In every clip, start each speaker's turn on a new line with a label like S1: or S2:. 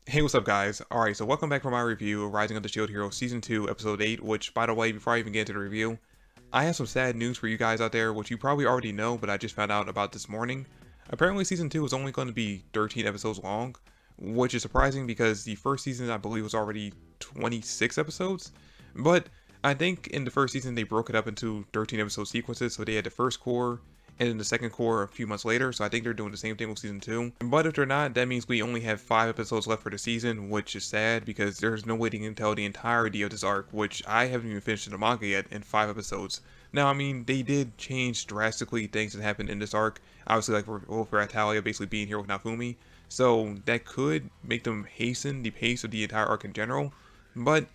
S1: Hey, what's up guys? Alright, so welcome back for my review of Rising of the Shield Hero Season 2, Episode 8, which, by the way, before I even get into the review, I have some sad news for you guys out there, which you probably already know, but I just found out about this morning. Apparently Season 2 is only going to be 13 episodes long, which is surprising because the first season, I believe, was already 26 episodes, but I think in the first season they broke it up into 13 episode sequences, so they had the first core, and then the second core a few months later, so I think they're doing the same thing with season 2. But if they're not, that means we only have 5 episodes left for the season, which is sad because there's no way to even tell the entirety of this arc, which I haven't even finished in the manga yet, in 5 episodes. Now, I mean, they did change drastically things that happened in this arc, obviously like for Atalia basically being here with Nafumi, so that could make them hasten the pace of the entire arc in general, but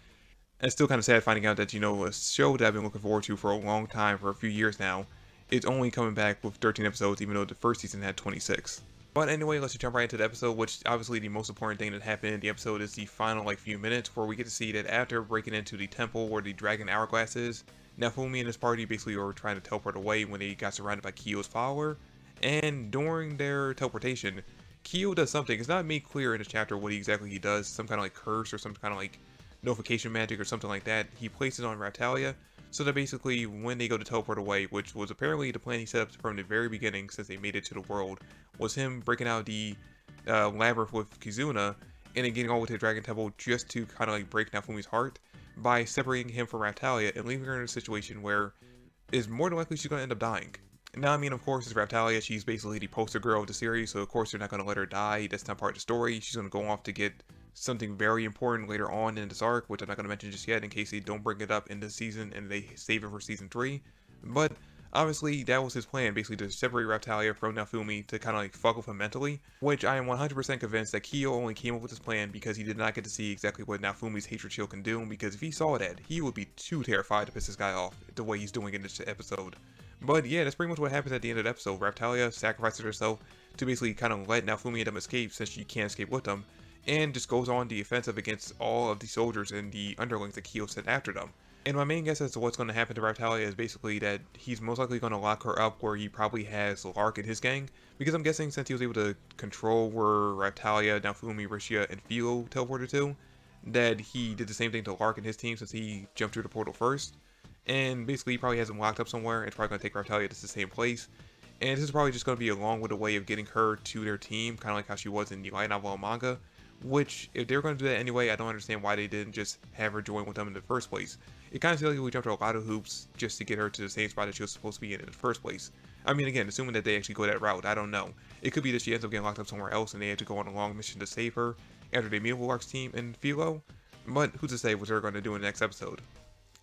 S1: it's still kind of sad finding out that, a show that I've been looking forward to for a long time, for a few years now, it's only coming back with 13 episodes, even though the first season had 26. But anyway, let's just jump right into the episode, which obviously the most important thing that happened in the episode is the final few minutes, where we get to see that after breaking into the temple where the dragon hourglass is, Nafumi and his party basically were trying to teleport away when they got surrounded by Kyo's follower, and during their teleportation, Kyo does something. It's not made clear in this chapter what exactly he does, some kind of curse or some kind of notification magic or something like that. He places on Raptalia, so that basically when they go to teleport away, which was apparently the plan he set up from the very beginning since they made it to the world, was him breaking out the labyrinth with Kizuna and then getting over to the Dragon Temple just to kind of break Nafumi's heart by separating him from Raptalia and leaving her in a situation where is more than likely she's going to end up dying. Now, I mean, of course, it's Raptalia. She's basically the poster girl of the series, so of course they're not going to let her die. That's not part of the story. She's going to go off to get something very important later on in this arc, which I'm not going to mention just yet in case they don't bring it up in this season and they save it for season 3. But obviously, that was his plan, basically to separate Raptalia from Nafumi to kind of fuck with him mentally, which I am 100% convinced that Kyo only came up with this plan because he did not get to see exactly what Nafumi's hatred shield can do, because if he saw that, he would be too terrified to piss this guy off the way he's doing in this episode. But yeah, that's pretty much what happens at the end of the episode. Raptalia sacrifices herself to basically kind of let Nafumi and them escape since she can't escape with them, and just goes on the offensive against all of the soldiers and the underlings that Kyo sent after them. And my main guess as to what's going to happen to Raptalia is basically that he's most likely going to lock her up where he probably has Lark and his gang, because I'm guessing since he was able to control where Raptalia, Nafumi, Rishia, and Philo teleported to, that he did the same thing to Lark and his team since he jumped through the portal first. And basically he probably has him locked up somewhere. It's probably going to take Raptalia to the same place. And this is probably just going to be a long-winded way of getting her to their team, kind of like how she was in the light novel manga. Which, if they were going to do that anyway, I don't understand why they didn't just have her join with them in the first place. It kind of feels like we jumped through a lot of hoops just to get her to the same spot that she was supposed to be in the first place. I mean, again, assuming that they actually go that route, I don't know. It could be that she ends up getting locked up somewhere else and they have to go on a long mission to save her after they meet with Lark's team and Philo. But who's to say what they're going to do in the next episode.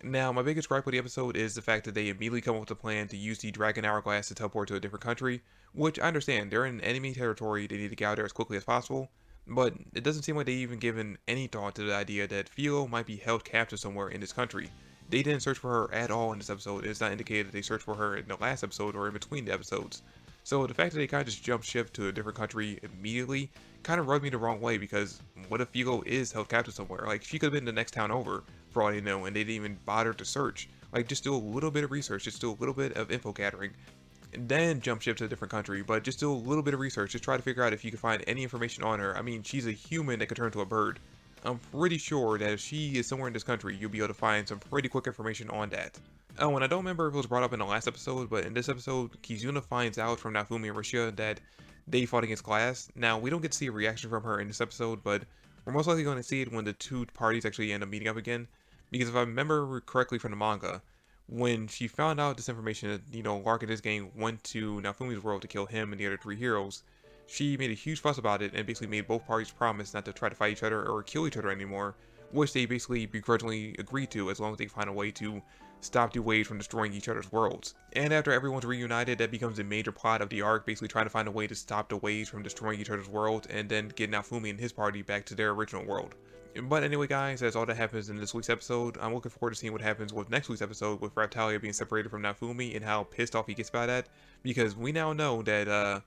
S1: Now, my biggest gripe with the episode is the fact that they immediately come up with a plan to use the Dragon Hourglass to teleport to a different country, which I understand, they're in enemy territory, they need to get out there as quickly as possible, but it doesn't seem like they even given any thought to the idea that Philo might be held captive somewhere in this country. They didn't search for her at all in this episode. It's not indicated that they searched for her in the last episode or in between the episodes. So the fact that they kind of just jumped ship to a different country immediately kind of rubbed me the wrong way, because what if Philo is held captive somewhere? She could have been the next town over, for all they know, and they didn't even bother to search. Just do a little bit of research, just do a little bit of info gathering, and then jump ship to a different country, but just do a little bit of research, just try to figure out if you can find any information on her. I mean, she's a human that could turn into a bird. I'm pretty sure that if she is somewhere in this country, you'll be able to find some pretty quick information on that. Oh, and I don't remember if it was brought up in the last episode, but in this episode, Kizuna finds out from Nafumi and Rishia that they fought against Glass. Now, we don't get to see a reaction from her in this episode, but we're most likely going to see it when the two parties actually end up meeting up again. Because if I remember correctly from the manga, when she found out this information that, Lark and his gang went to Nafumi's world to kill him and the other 3 heroes, she made a huge fuss about it and basically made both parties promise not to try to fight each other or kill each other anymore, which they basically begrudgingly agreed to as long as they find a way to stop the waves from destroying each other's worlds. And after everyone's reunited, that becomes a major plot of the arc, basically trying to find a way to stop the waves from destroying each other's worlds and then get Nafumi and his party back to their original world. But anyway guys, that's all that happens in this week's episode. I'm looking forward to seeing what happens with next week's episode with Raptalia being separated from Nafumi and how pissed off he gets by that, because we now know that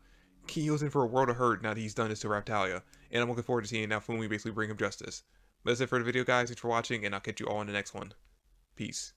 S1: Kyo's in for a world of hurt now that he's done this to Raptalia, and I'm looking forward to seeing Nafumi basically bring him justice. But that's it for the video guys, thanks for watching, and I'll catch you all in the next one. Peace.